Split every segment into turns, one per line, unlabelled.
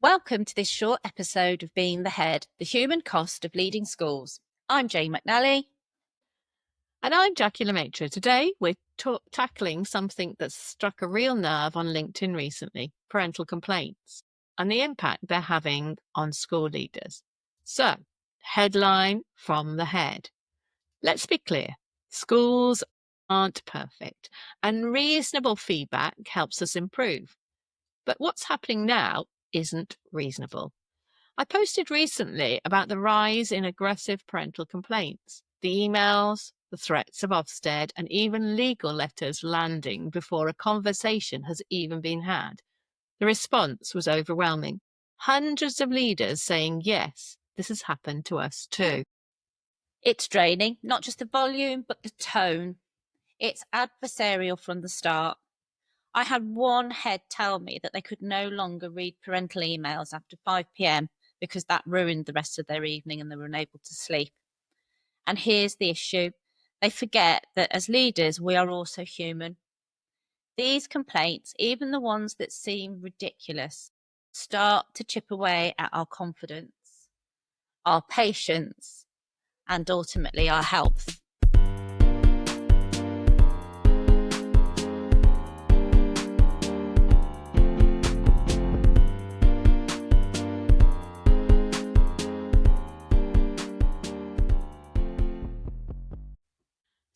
Welcome to this short episode of Being the Head, the human cost of leading schools. I'm Jane McNally.
And I'm Jacqui and Jane. Today we're tackling something that's struck a real nerve on LinkedIn recently, parental complaints, and the impact they're having on school leaders. So, headline from the head. Let's be clear, schools aren't perfect, and reasonable feedback helps us improve. But what's happening now isn't reasonable. I posted recently about the rise in aggressive parental complaints, the emails, the threats of Ofsted, and even legal letters landing before a conversation has even been had. The response was overwhelming. Hundreds of leaders saying, yes, this has happened to us too.
It's draining, not just the volume, but the tone. It's adversarial from the start. I had one head tell me that they could no longer read parental emails after 5 p.m. because that ruined the rest of their evening and they were unable to sleep. And here's the issue. They forget that as leaders, we are also human. These complaints, even the ones that seem ridiculous, start to chip away at our confidence, our patience, and ultimately our health.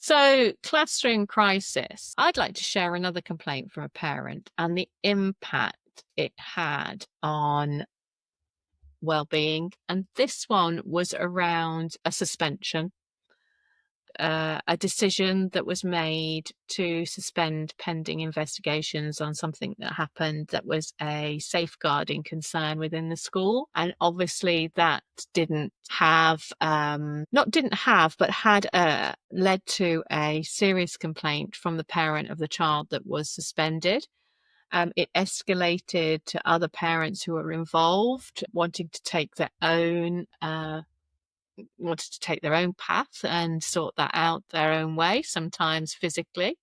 So, classroom crisis. I'd like to share another complaint from a parent and the impact it had on well-being. And this one was around a suspension, a decision that was made to suspend pending investigations on something that happened that was a safeguarding concern within the school. And obviously that had led to a serious complaint from the parent of the child that was suspended. It escalated to other parents who were involved, wanting to take their own path and sort that out their own way, sometimes physically.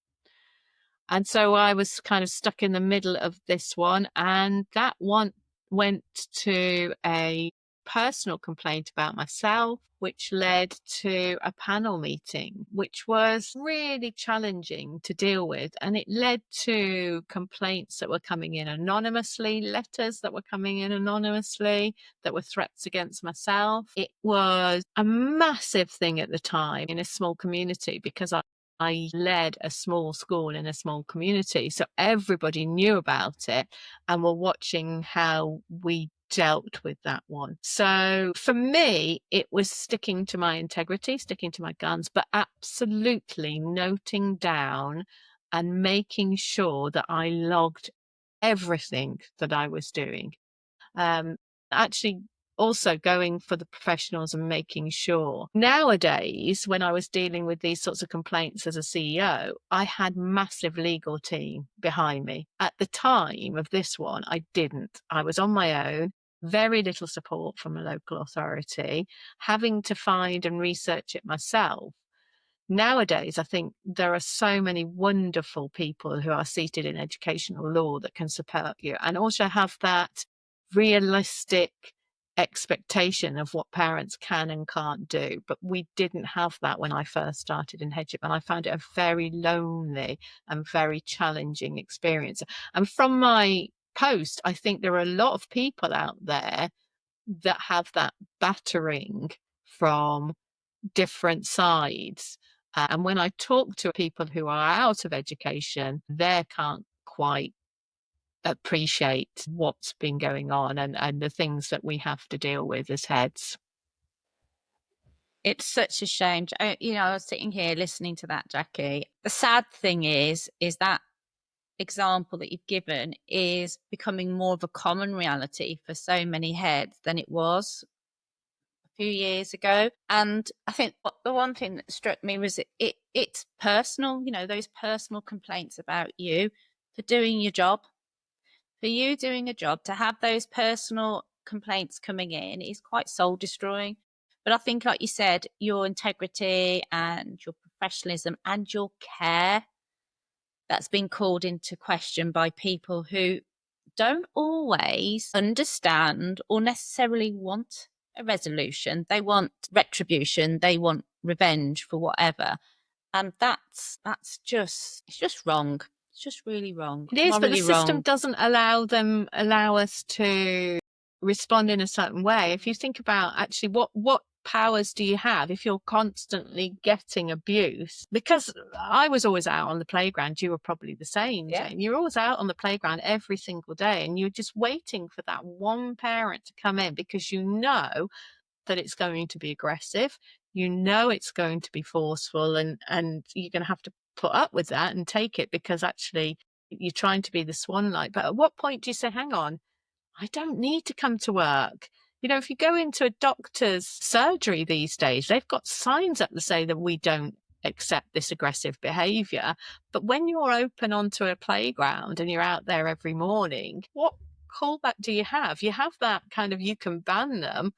And so I was kind of stuck in the middle of this one, and that one went to a personal complaint about myself, which led to a panel meeting, which was really challenging to deal with. And it led to complaints that were coming in anonymously, letters that were coming in anonymously, that were threats against myself. It was a massive thing at the time in a small community because I led a small school in a small community. So everybody knew about it and were watching how we dealt with that one. So for me, it was sticking to my integrity, sticking to my guns, but absolutely noting down and making sure that I logged everything that I was doing. Actually also going for the professionals and making sure. Nowadays, when I was dealing with these sorts of complaints as a CEO, I had massive legal team behind me. At the time of this one, I didn't. I was on my own, very little support from a local authority, having to find and research it myself. Nowadays, I think there are so many wonderful people who are seated in educational law that can support you and also have that realistic expectation of what parents can and can't do. But we didn't have that when I first started in headship, and I found it a very lonely and very challenging experience. And from my post, I think there are a lot of people out there that have that battering from different sides. And when I talk to people who are out of education, they can't quite appreciate what's been going on and the things that we have to deal with as heads.
It's such a shame. I was sitting here listening to that, Jacqui. The sad thing is that example that you've given is becoming more of a common reality for so many heads than it was a few years ago. And I think the one thing that struck me was it's personal, those personal complaints about you for doing your job. For you doing a job, to have those personal complaints coming in is quite soul destroying. But I think, like you said, your integrity and your professionalism and your care, that's been called into question by people who don't always understand or necessarily want a resolution. They want retribution, they want revenge for whatever. And that's just, it's just wrong. It's just really wrong.
It is, but the
Morally
system
wrong.
doesn't allow us to respond in a certain way. If you think about actually what powers do you have if you're constantly getting abuse? Because I was always out on the playground. You were probably the same,
Yeah.
Jane. You're always out on the playground every single day, and you're just waiting for that one parent to come in because you know that it's going to be aggressive. You know it's going to be forceful, and you're going to have to put up with that and take it because actually you're trying to be the swan like. But at what point do you say, hang on, I don't need to come to work? You know, if you go into a doctor's surgery these days, they've got signs up to say that we don't accept this aggressive behavior. But when you're open onto a playground and you're out there every morning, what callback do you have? You have that kind of, you can ban them,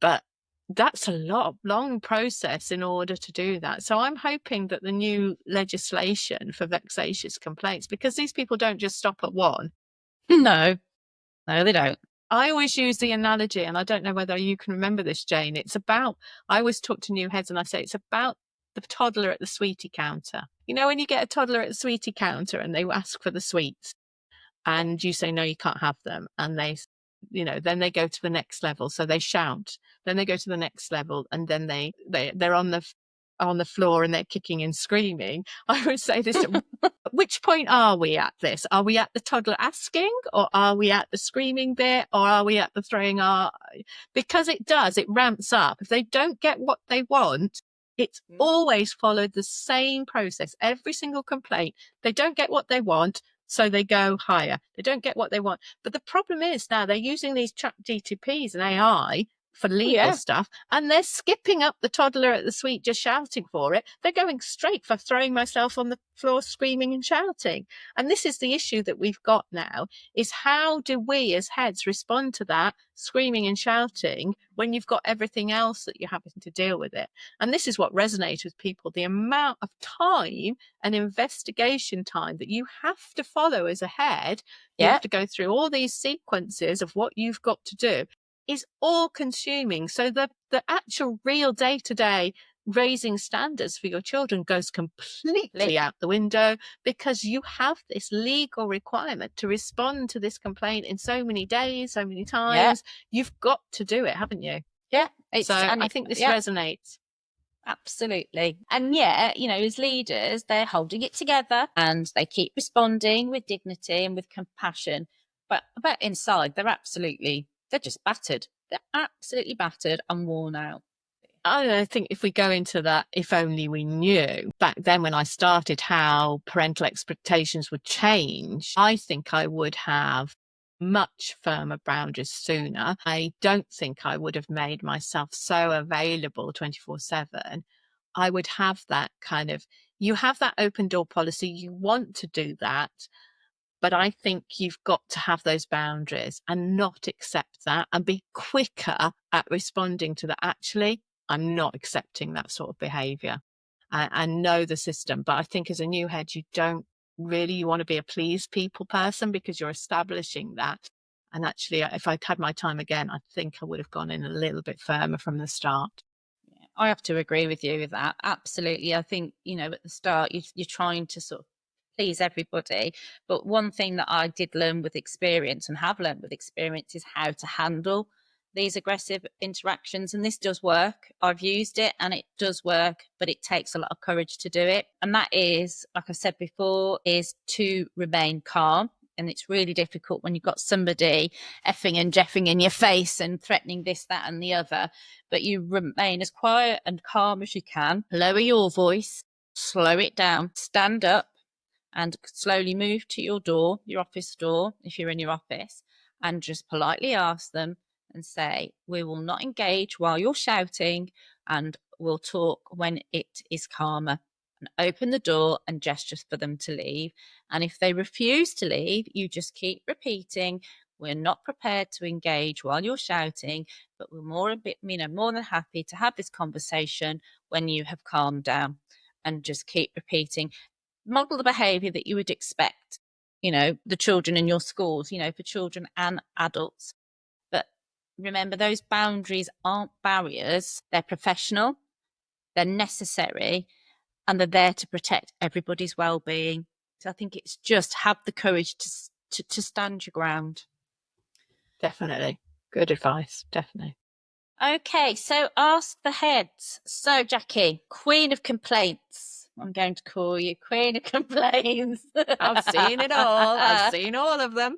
but that's a long process in order to do that. So I'm hoping that the new legislation for vexatious complaints, because these people don't just stop at one.
No, they don't.
I always use the analogy, and I don't know whether you can remember this, Jane. It's about, I always talk to new heads and I say it's about the toddler at the sweetie counter. You know, when you get a toddler at the sweetie counter and they ask for the sweets and you say, no, you can't have them. And they, you know, then they go to the next level. So they shout, then they go to the next level, and then they're on the floor and they're kicking and screaming. I would say this, at which point are we at this? Are we at the toddler asking, or are we at the screaming bit, or are we at the throwing our, because it ramps up. If they don't get what they want, it's always followed the same process. Every single complaint, they don't get what they want, so they go higher. They don't get what they want. But the problem is now they're using these chat GTPs and AI for legal stuff, and they're skipping up the toddler at the suite just shouting for it. They're going straight for throwing myself on the floor screaming and shouting. And this is the issue that we've got now, is how do we as heads respond to that screaming and shouting when you've got everything else that you're having to deal with it? And this is what resonates with people, the amount of time and investigation time that you have to follow as a head. You have to go through all these sequences of what you've got to do is all consuming. So the actual real day-to-day raising standards for your children goes completely out the window because you have this legal requirement to respond to this complaint in so many days, so many times. You've got to do it, haven't you? So I think this resonates.
Absolutely. And yet, you know, as leaders, they're holding it together and they keep responding with dignity and with compassion. But inside, they're just battered. They're absolutely battered and worn out.
I think if we go into that, if only we knew back then when I started how parental expectations would change, I think I would have much firmer boundaries sooner. I don't think I would have made myself so available 24/7. I would have that kind of, you have that open door policy, you want to do that, but I think you've got to have those boundaries and not accept that and be quicker at responding to that. Actually, I'm not accepting that sort of behavior and know the system. But I think as a new head, you don't really, you want to be a please people person because you're establishing that. And actually, if I'd had my time again, I think I would have gone in a little bit firmer from the start.
I have to agree with you with that. Absolutely. I think, you know, at the start, you're trying to sort of please everybody. But one thing that I did learn with experience and have learned with experience is how to handle these aggressive interactions. And this does work. I've used it and it does work, but it takes a lot of courage to do it. And that is, like I said before, is to remain calm. And it's really difficult when you've got somebody effing and jeffing in your face and threatening this, that, and the other. But you remain as quiet and calm as you can. Lower your voice, slow it down, stand up, and slowly move to your door, your office door, if you're in your office, and just politely ask them and say, we will not engage while you're shouting, and we'll talk when it is calmer. And open the door and gesture for them to leave. And if they refuse to leave, you just keep repeating, we're not prepared to engage while you're shouting, but we're more than happy to have this conversation when you have calmed down. And just keep repeating. Model the behavior that you would expect the children in your schools, for children and adults. But remember, those boundaries aren't barriers. They're professional, they're necessary, and they're there to protect everybody's well-being. So I think it's just have the courage to stand your ground.
Definitely. Good advice. Definitely.
Okay, so ask the heads. So, Jacqui, Queen of Complaints. I'm going to call you Queen of Complaints.
I've seen it all. I've seen all of them.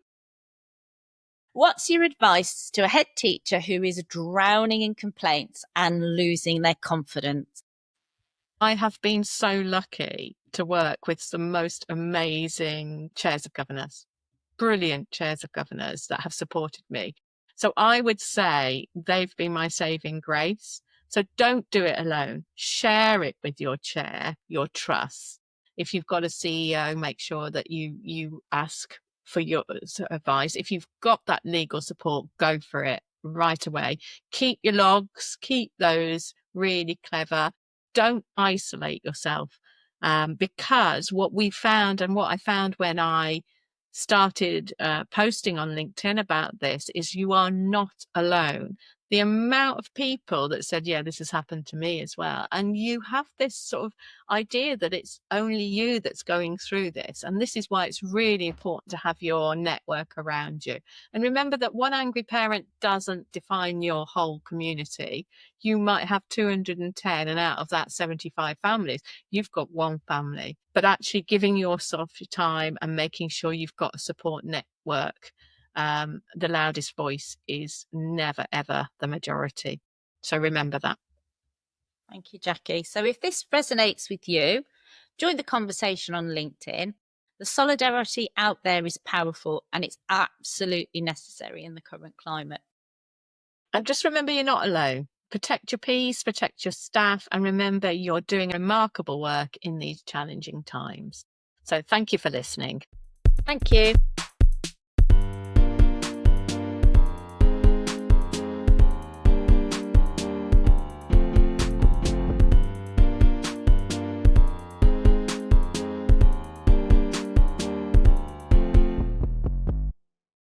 What's your advice to a head teacher who is drowning in complaints and losing their confidence?
I have been so lucky to work with some most amazing chairs of governors, brilliant chairs of governors that have supported me. So I would say they've been my saving grace. So don't do it alone. Share it with your chair, your trust. If you've got a CEO, make sure that you ask for your advice. If you've got that legal support, go for it right away. Keep your logs, keep those really clever. Don't isolate yourself, because what we found and what I found when I started posting on LinkedIn about this is you are not alone. The amount of people that said, yeah, this has happened to me as well. And you have this sort of idea that it's only you that's going through this. And this is why it's really important to have your network around you. And remember that one angry parent doesn't define your whole community. You might have 210, and out of that 75 families, you've got one family. But actually giving yourself your time and making sure you've got a support network, the loudest voice is never, ever the majority. So remember that.
Thank you, Jacqui. So if this resonates with you, join the conversation on LinkedIn. The solidarity out there is powerful and it's absolutely necessary in the current climate.
And just remember, you're not alone. Protect your peace, protect your staff, and remember you're doing remarkable work in these challenging times. So thank you for listening.
Thank you.